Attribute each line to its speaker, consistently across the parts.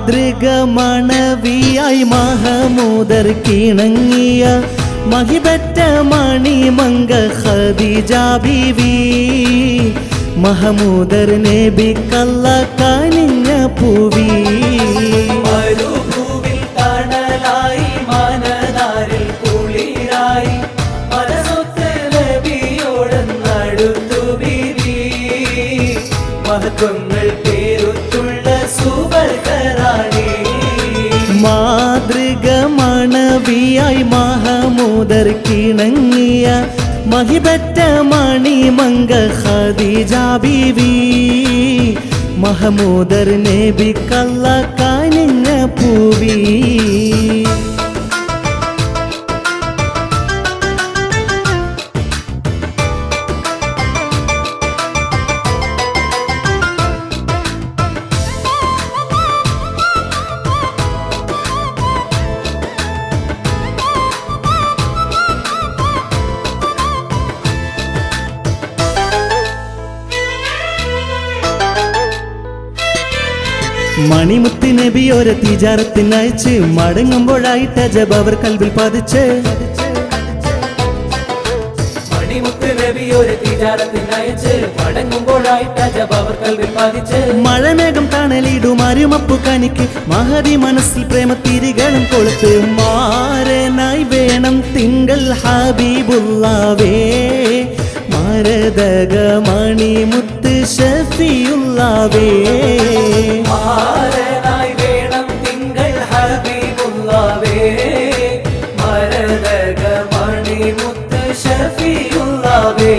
Speaker 1: മാതൃക മണവിയായി മഹമൂദർക്കിണങ്ങിയ മഹിബറ്റ മണിമംഗ ഖദീജ ബീവി മഹമൂദർ നബിക്കല്ല കനിഞ്ഞ പൂവി
Speaker 2: മരുഭൂവിൽ തണലായി മനനാരിൽ കുളിരായി മനസ്സൊത്ത് നബിയോടടുത്തു ബീവി മഹത്വങ്ങൾ പേരുത്തുള്ള സുവർഗറാണി
Speaker 1: മാതൃക മണവിയായി മഹമൂദർക്കിണങ്ങിയ മഹിബറ്റ മണിമംഗ ഖദീജ ബീവി മഹമൂദർ നബിക്കല്ല കനിഞ്ഞ പൂവി മണിമുത്ത് നബി ഒരു തിജാറത്തിനയച്ച് മടങ്ങുമ്പോഴായിട്ട് അജബ് അവർ കൽവിൽ പതിച്ച്
Speaker 2: മണിമുത്ത് നബി ഒരു തിജാറത്തിനയച്ച് മടങ്ങുമ്പോഴായിട്ട് അജബ് അവർ കൽവിൽ പതിച്ച്
Speaker 1: മഴമേഘം തണലിടും അരുമപ്പു കനിക്ക് മഹതി മനസ്സിൽ പ്രേമത്തിരികളും കൊളുത്ത് മാരനായി വേണം തിങ്കൾ ഹബീബുള്ളാവേ മരതക മണിമുത്ത് ഷഫിയുള്ളാവേ
Speaker 2: മാരനായി വേണം തിങ്കൾ ഹബീബുള്ളാവേ മരതക മണിമുത്ത് ഷഫിയുള്ളാവേ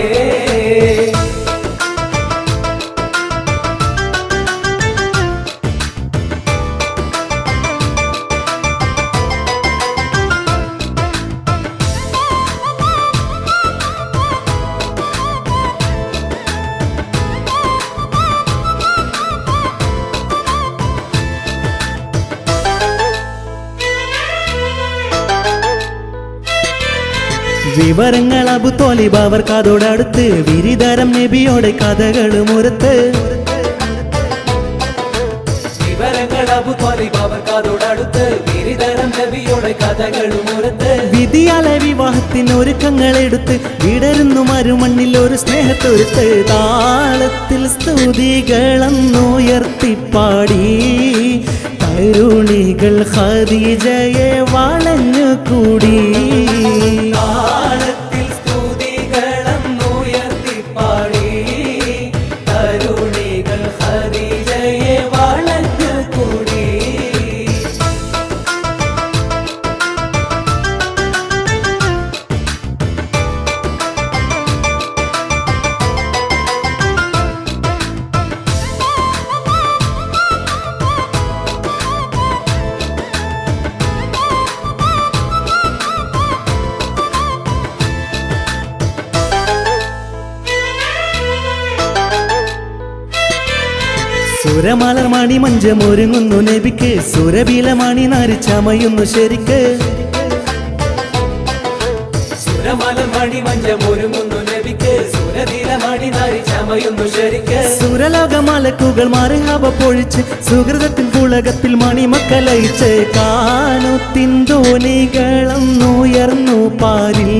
Speaker 1: വിവരങ്ങൾ അബു തോലിബ് അവർക്ക് അതോടടുത്ത് വിരിതരം നബിയോടെ കഥകളും ഉരത്ത്
Speaker 2: വിവരങ്ങൾ അബു തോലിബ് അവർക്ക് അതോടടുത്ത് വിരിതരം നബിയോടെ കഥകളും ഉരത്ത്
Speaker 1: വിധിയാലെ വിവാഹത്തിന് ഒരുക്കങ്ങൾ എടുത്ത് വിടരുന്നു മരുമണ്ണിൽ ഒരു സ്നേഹത്തൊരുത്ത് താളത്തിൽ സ്തുതികളെന്നുയർത്തിപ്പാടി തരുണികൾ ഖദീജയെ വളഞ്ഞു കൂടി
Speaker 2: താളത്തിൽ സ്തുതികളെന്നുയർത്തിപ്പാടി തരുണികൾ ഖദീജയെ വളഞ്ഞു കൂടി
Speaker 1: സുരമലർ മണി മഞ്ചമൊരുങ്ങുന്നു നബിക്ക് സുരബില മണി നാരി ചമയുന്നു ശരിക്ക്
Speaker 2: സുരമലർ മണി മഞ്ചമൊരുങ്ങുന്നു നബിക്ക് സുരതില മണി നാരി ചമയുന്നു ശരിക്ക്
Speaker 1: സുരലോകമലക്കുകൾ മറിഹബ പൊഴിച്ച് സുഹൃതത്തിൻ പുളകത്തിൽ മണിമക്കലയിച്ച് കാനുത്തിൻ ധോനികളെന്നുയർന്നു പാരിൽ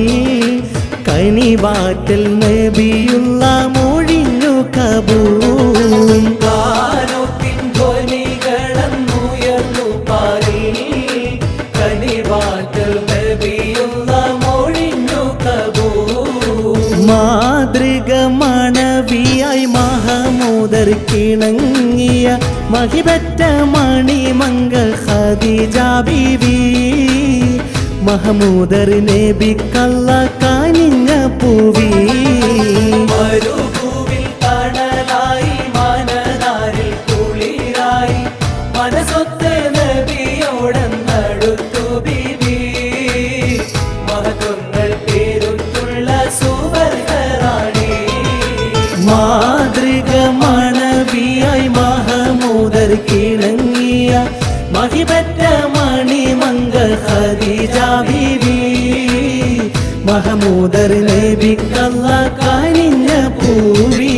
Speaker 1: കനിവാറ്റൽ നബിയുള്ള മൊഴിഞ്ഞു കബൂം
Speaker 2: കാനോത്തിൻ ധ്വനികളെന്നുയർന്നു പാരിൽ കനിവാറ്റൽ നബിയുള്ള മൊഴിഞ്ഞു കബൂൽ
Speaker 1: മാതൃക മണവിയായി മഹമൂദർക്കിണങ്ങിയ മഹിബറ്റ മണിമംഗ ഖദീജ ബീവി മഹമൂദർ നബിക്കല്ല കനിഞ്ഞ പൂവി
Speaker 2: മരുഭൂവിൽ തണലായി മനനാരിൽ കുളിരായി മനസ്സൊത്ത് നബിയോടടുത്തു ബീവി മഹത്വങ്ങൾ പേരുത്തുള്ള സുവർഗറാണി
Speaker 1: മാതൃക മണവിയായി മഹമൂദർക്കിണങ്ങിയ മഹിബറ്റ മണിമംഗ ഖദീജ ബീവി മഹമൂദർ നബിക്കല്ല കനിഞ്ഞ പൂവി